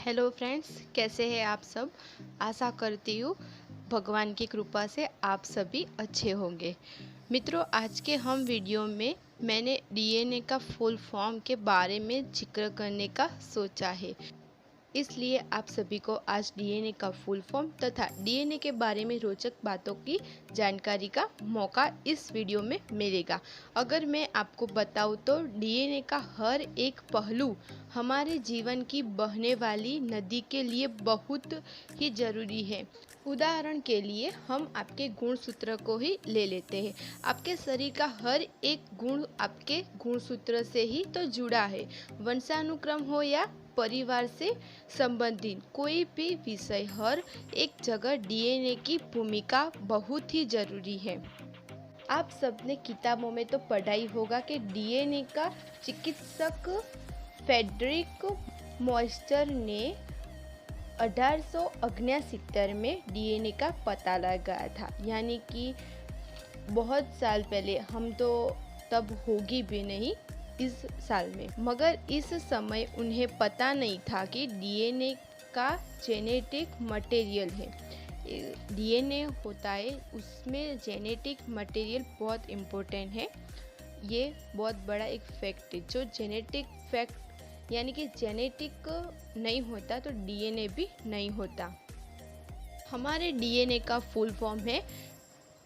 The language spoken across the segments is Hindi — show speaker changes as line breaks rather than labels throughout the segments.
हेलो फ्रेंड्स, कैसे हैं आप सब। आशा करती हूँ भगवान की कृपा से आप सभी अच्छे होंगे। मित्रों, आज के हम वीडियो में मैंने डीएनए का फुल फॉर्म के बारे में जिक्र करने का सोचा है। इसलिए आप सभी को आज डीएनए का फुल फॉर्म तथा डीएनए के बारे में रोचक बातों की जानकारी का मौका इस वीडियो में मिलेगा। अगर मैं आपको बताऊं तो डीएनए का हर एक पहलू हमारे जीवन की बहने वाली नदी के लिए बहुत ही ज़रूरी है। उदाहरण के लिए हम आपके गुणसूत्र को ही ले लेते हैं। आपके शरीर का हर एक गुण आपके गुणसूत्र से ही तो जुड़ा है। वंशानुक्रम हो या परिवार से संबंधित कोई भी विषय, हर एक जगह डीएनए की भूमिका बहुत ही जरूरी है। आप सबने किताबों में तो पढ़ा ही होगा कि डीएनए का चिकित्सक फ्रेडरिक मॉइस्टर ने 1869 में डीएनए का पता लगाया था। यानी कि बहुत साल पहले, हम तो तब होगी भी नहीं इस साल में, मगर इस समय उन्हें पता नहीं था कि डीएनए का जेनेटिक मटेरियल है। डीएनए होता है, उसमें जेनेटिक मटेरियल बहुत इम्पोर्टेंट है। ये बहुत बड़ा एक फैक्ट है। जो जेनेटिक फैक्ट यानी कि जेनेटिक नहीं होता तो डीएनए भी नहीं होता। हमारे डीएनए का फुल फॉर्म है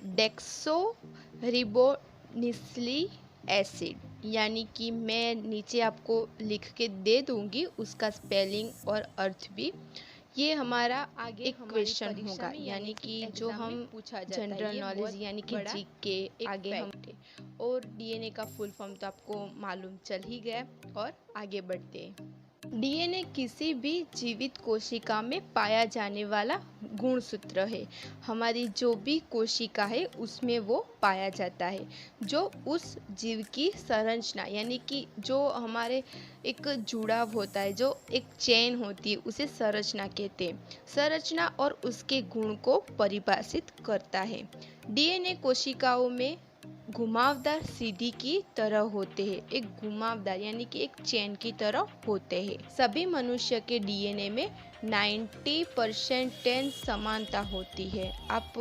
डेक्सो रिबोन्यूक्लिक एसिड। यानी कि मैं नीचे आपको लिख के दे दूंगी उसका स्पेलिंग और अर्थ भी। ये हमारा आगे एक क्वेश्चन होगा, यानी कि जो हम पूछा जाता है जनरल नॉलेज यानी कि जी के आगे हम और डीएनए का फुल फॉर्म तो आपको मालूम चल ही गया। और आगे बढ़ते हैं। डीएनए किसी भी जीवित कोशिका में पाया जाने वाला गुणसूत्र है। हमारी जो भी कोशिका है उसमें वो पाया जाता है। जो उस जीव की संरचना यानी कि जो हमारे एक जुड़ाव होता है, जो एक चेन होती है, उसे संरचना कहते हैं। संरचना और उसके गुण को परिभाषित करता है। डीएनए कोशिकाओं में घुमावदार सीढ़ी की तरह होते हैं। एक घुमावदार यानी कि एक चेन की तरह होते हैं। सभी मनुष्य के डीएनए में 90% 10 समानता होती है। आप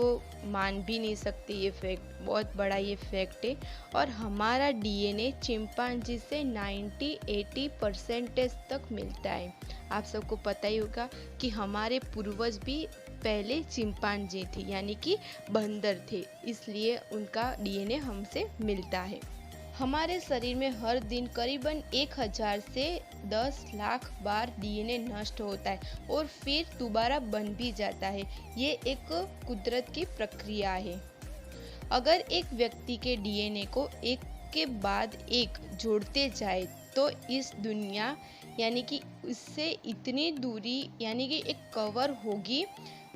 मान भी नहीं सकते, ये फैक्ट बहुत बड़ा ये फैक्ट है। और हमारा डीएनए चिंपांजी से 90-80% तक मिलता है। आप सबको पता ही होगा कि हमारे पूर्वज भी पहले चिंपांजी थे, यानी कि बंदर थे, इसलिए उनका डीएनए हमसे मिलता है। हमारे शरीर में हर दिन करीबन 1000 से 10 लाख बार डीएनए नष्ट होता है और फिर दोबारा बन भी जाता है। ये एक कुदरत की प्रक्रिया है। अगर एक व्यक्ति के डीएनए को एक के बाद एक जोड़ते जाए तो इस दुनिया यानी कि इससे इतनी दूरी यानी कि एक कवर होगी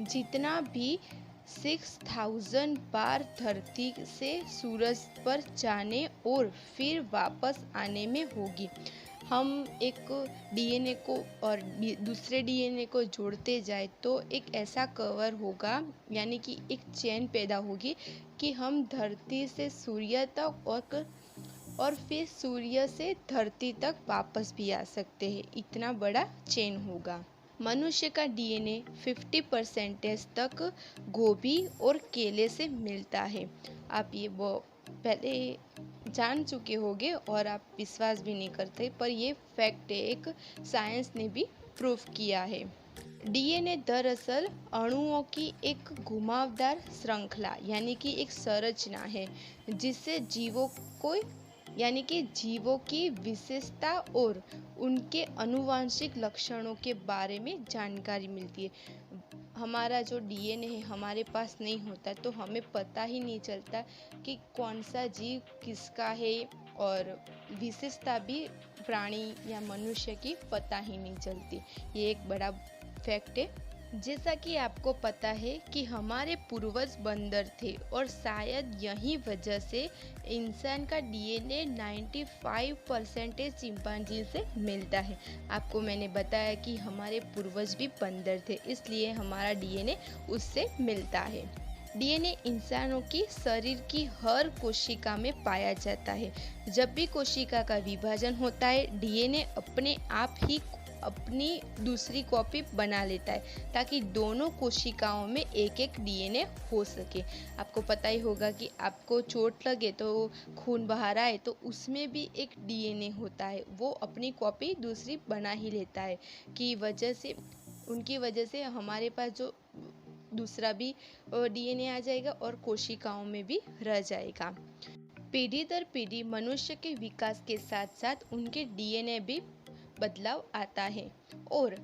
जितना भी 6000 बार धरती से सूरज पर जाने और फिर वापस आने में होगी। हम एक डीएनए को और दूसरे डीएनए को जोड़ते जाए तो एक ऐसा कवर होगा, यानी कि एक चेन पैदा होगी कि हम धरती से सूर्य तक और फिर सूर्य से धरती तक वापस भी आ सकते हैं। इतना बड़ा चेन होगा। मनुष्य का डीएनए 50% तक गोभी और केले से मिलता है। आप ये वो पहले जान चुके होंगे और आप विश्वास भी नहीं करते, पर ये फैक्ट है, एक साइंस ने भी प्रूफ किया है। डीएनए दरअसल अणुओं की एक घुमावदार श्रृंखला यानी कि एक संरचना है जिससे जीवों को यानी कि जीवों की विशेषता और उनके आनुवंशिक लक्षणों के बारे में जानकारी मिलती है। हमारा जो डीएनए है हमारे पास नहीं होता तो हमें पता ही नहीं चलता कि कौन सा जीव किसका है, और विशेषता भी प्राणी या मनुष्य की पता ही नहीं चलती। ये एक बड़ा फैक्ट है। जैसा कि आपको पता है कि हमारे पूर्वज बंदर थे और शायद यही वजह से इंसान का डीएनए 95% चिंपांजी से मिलता है। आपको मैंने बताया कि हमारे पूर्वज भी बंदर थे, इसलिए हमारा डीएनए उससे मिलता है। डीएनए इंसानों की शरीर की हर कोशिका में पाया जाता है। जब भी कोशिका का विभाजन होता है, डीएनए अपने आप ही अपनी दूसरी कॉपी बना लेता है ताकि दोनों कोशिकाओं में एक एक डीएनए हो सके। आपको पता ही होगा कि आपको चोट लगे तो खून बाहर आए तो उसमें भी एक डीएनए होता है, वो अपनी कॉपी दूसरी बना ही लेता है कि वजह से उनकी वजह से हमारे पास जो दूसरा भी डीएनए आ जाएगा और कोशिकाओं में भी रह जाएगा। पीढ़ी दर पीढ़ी मनुष्य के विकास के साथ साथ उनके डीएनए भी बदलाव आता है और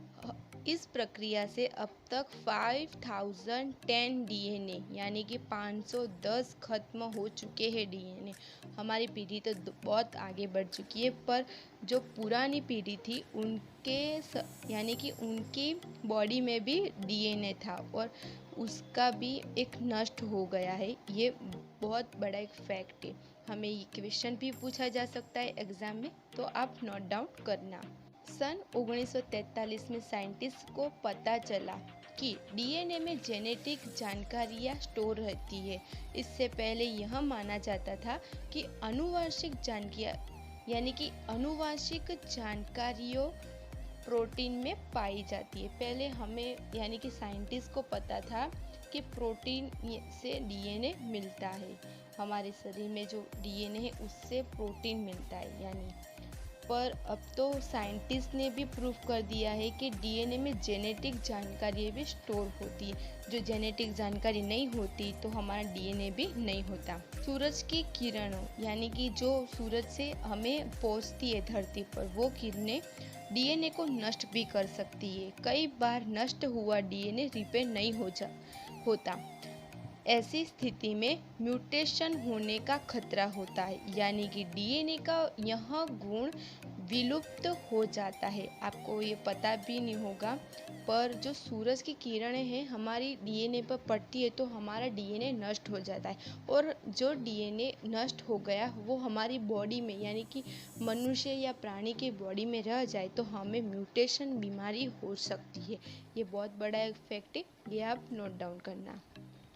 इस प्रक्रिया से अब तक 5010 डीएनए यानी कि 510 खत्म हो चुके हैं डीएनए। हमारी पीढ़ी तो बहुत आगे बढ़ चुकी है, पर जो पुरानी पीढ़ी थी यानी कि उनकी बॉडी में भी डीएनए था और उसका भी एक नष्ट हो गया है। ये बहुत बड़ा एक फैक्ट है। हमें ये क्वेश्चन भी पूछा जा सकता है एग्जाम में, तो आप नोट डाउन करना। सन 1943 में साइंटिस्ट को पता चला कि डीएनए में जेनेटिक जानकारियां स्टोर रहती है। इससे पहले यह माना जाता था कि आनुवंशिक जानकारियों प्रोटीन में पाई जाती है। पहले हमें यानी कि साइंटिस्ट को पता था कि प्रोटीन से डीएनए मिलता है, हमारे शरीर में जो डीएनए है उससे प्रोटीन मिलता है यानी। पर अब तो साइंटिस्ट ने भी प्रूव कर दिया है कि डीएनए में जेनेटिक जानकारी भी स्टोर होती है। जो जेनेटिक जानकारी नहीं होती तो हमारा डीएनए भी नहीं होता। सूरज की किरणों यानी कि जो सूरज से हमें पहुंचती है धरती पर, वो किरणें डीएनए को नष्ट भी कर सकती है। कई बार नष्ट हुआ डीएनए रिपेयर नहीं होता। ऐसी स्थिति में म्यूटेशन होने का खतरा होता है यानी कि डीएनए का यह गुण विलुप्त हो जाता है। आपको ये पता भी नहीं होगा, पर जो सूरज की किरणें हैं हमारी डीएनए पर पड़ती है तो हमारा डीएनए नष्ट हो जाता है और जो डीएनए नष्ट हो गया वो हमारी बॉडी में यानी कि मनुष्य या प्राणी की बॉडी में रह जाए तो हमें म्यूटेशन बीमारी हो सकती है। ये बहुत बड़ा एक फैक्ट है, ये आप नोट डाउन करना।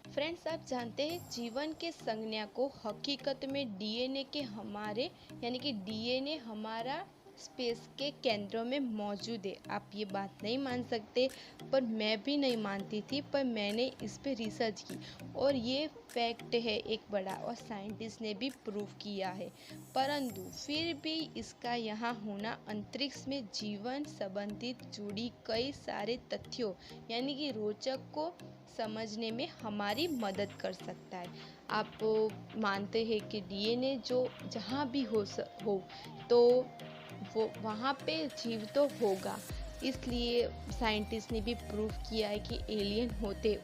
फ्रेंड्स, आप जानते हैं जीवन के संज्ञा को हकीकत में डीएनए के हमारे यानी कि डीएनए हमारा स्पेस के केंद्रों में मौजूद है। आप ये बात नहीं मान सकते, पर मैं भी नहीं मानती थी, पर मैंने इस पे रिसर्च की और ये फैक्ट है एक बड़ा और साइंटिस्ट ने भी प्रूव किया है। परंतु फिर भी इसका यहाँ होना अंतरिक्ष में जीवन संबंधित जुड़ी कई सारे तथ्यों यानी कि रोचक को समझने में हमारी मदद कर सकता है। आप मानते हैं कि डीएनए जो जहाँ भी हो तो वो वहाँ पे जीव तो होगा, इसलिए साइंटिस्ट ने भी प्रूव किया है कि एलियन होते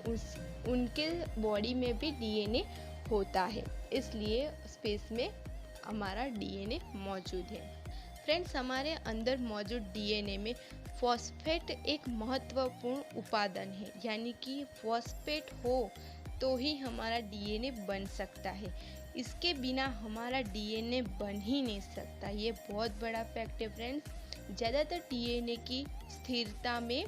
उनके बॉडी में भी डीएनए होता है, इसलिए स्पेस में हमारा डीएनए मौजूद है। फ्रेंड्स, हमारे अंदर मौजूद डीएनए में फॉस्फेट एक महत्वपूर्ण उपादान है यानी कि फॉस्फेट हो तो ही हमारा डीएनए बन सकता है। इसके बिना हमारा डीएनए बन ही नहीं सकता। ये बहुत बड़ा फैक्ट है फ्रेंड्स। ज़्यादातर डीएनए की स्थिरता में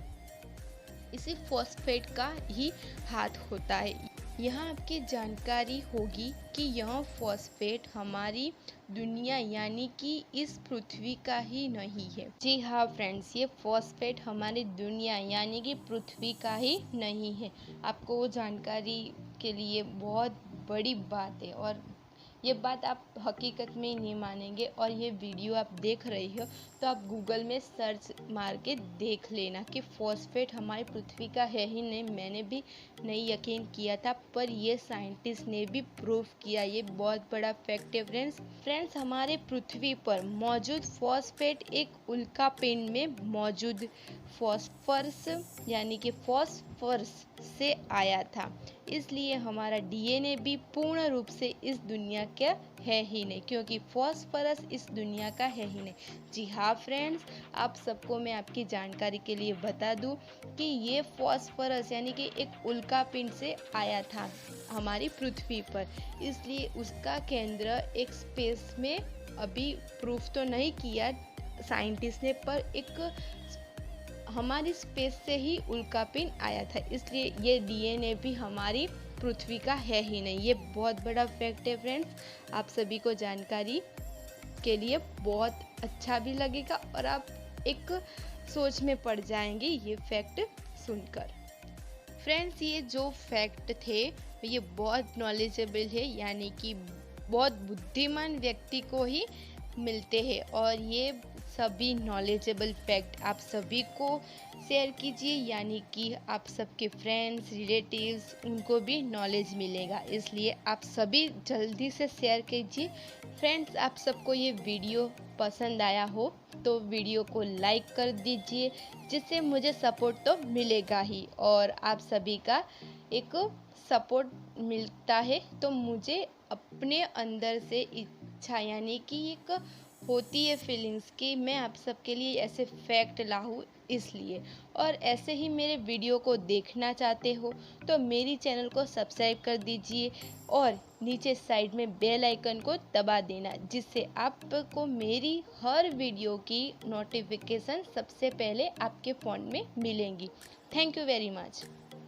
इसी फॉस्फेट का ही हाथ होता है। यहाँ आपकी जानकारी होगी कि यह फॉस्फेट हमारी दुनिया यानी कि इस पृथ्वी का ही नहीं है। जी हाँ फ्रेंड्स, ये फॉस्फेट हमारी दुनिया यानी कि पृथ्वी का ही नहीं है। आपको वो जानकारी के लिए बहुत बड़ी बात है और ये बात आप हकीकत में ही नहीं मानेंगे। और ये वीडियो आप देख रही हो तो आप गूगल में सर्च मार के देख लेना कि फॉस्फेट हमारी पृथ्वी का है ही नहीं। मैंने भी नहीं यकीन किया था, पर ये साइंटिस्ट ने भी प्रूव किया। ये बहुत बड़ा फैक्ट है फ्रेंड्स। हमारे पृथ्वी पर मौजूद फॉस्फेट एक उल्कापिंड में मौजूद फॉस्फरस यानी कि फॉस्फरस से आया था, इसलिए हमारा डीएनए भी पूर्ण रूप से इस दुनिया का है ही नहीं, क्योंकि फॉस्फरस इस दुनिया का है ही नहीं। जी हाँ फ्रेंड्स, आप सबको मैं आपकी जानकारी के लिए बता दूं कि ये फॉस्फरस यानी कि एक उल्कापिंड से आया था हमारी पृथ्वी पर, इसलिए उसका केंद्र एक स्पेस में अभी प्रूफ तो नहीं किया साइंटिस्ट ने, पर एक हमारी स्पेस से ही उल्कापिंड आया था, इसलिए ये डीएनए भी हमारी पृथ्वी का है ही नहीं। ये बहुत बड़ा फैक्ट है फ्रेंड्स। आप सभी को जानकारी के लिए बहुत अच्छा भी लगेगा और आप एक सोच में पड़ जाएंगे ये फैक्ट सुनकर। फ्रेंड्स, ये जो फैक्ट थे ये बहुत नॉलेजेबल है, यानी कि बहुत बुद्धिमान व्यक्ति को ही मिलते हैं, और ये सभी नॉलेजेबल फैक्ट आप सभी को शेयर कीजिए, यानी कि आप सबके फ्रेंड्स रिलेटिव्स उनको भी नॉलेज मिलेगा, इसलिए आप सभी जल्दी से शेयर कीजिए। फ्रेंड्स, आप सबको ये वीडियो पसंद आया हो तो वीडियो को लाइक कर दीजिए, जिससे मुझे सपोर्ट तो मिलेगा ही, और आप सभी का एक सपोर्ट मिलता है तो मुझे अपने अंदर से इच्छा, यानी कि एक होती है फीलिंग्स कि मैं आप सबके लिए ऐसे फैक्ट लाऊं, इसलिए। और ऐसे ही मेरे वीडियो को देखना चाहते हो तो मेरी चैनल को सब्सक्राइब कर दीजिए, और नीचे साइड में बेल आइकन को दबा देना, जिससे आपको मेरी हर वीडियो की नोटिफिकेशन सबसे पहले आपके फ़ोन में मिलेंगी। Thank you very much.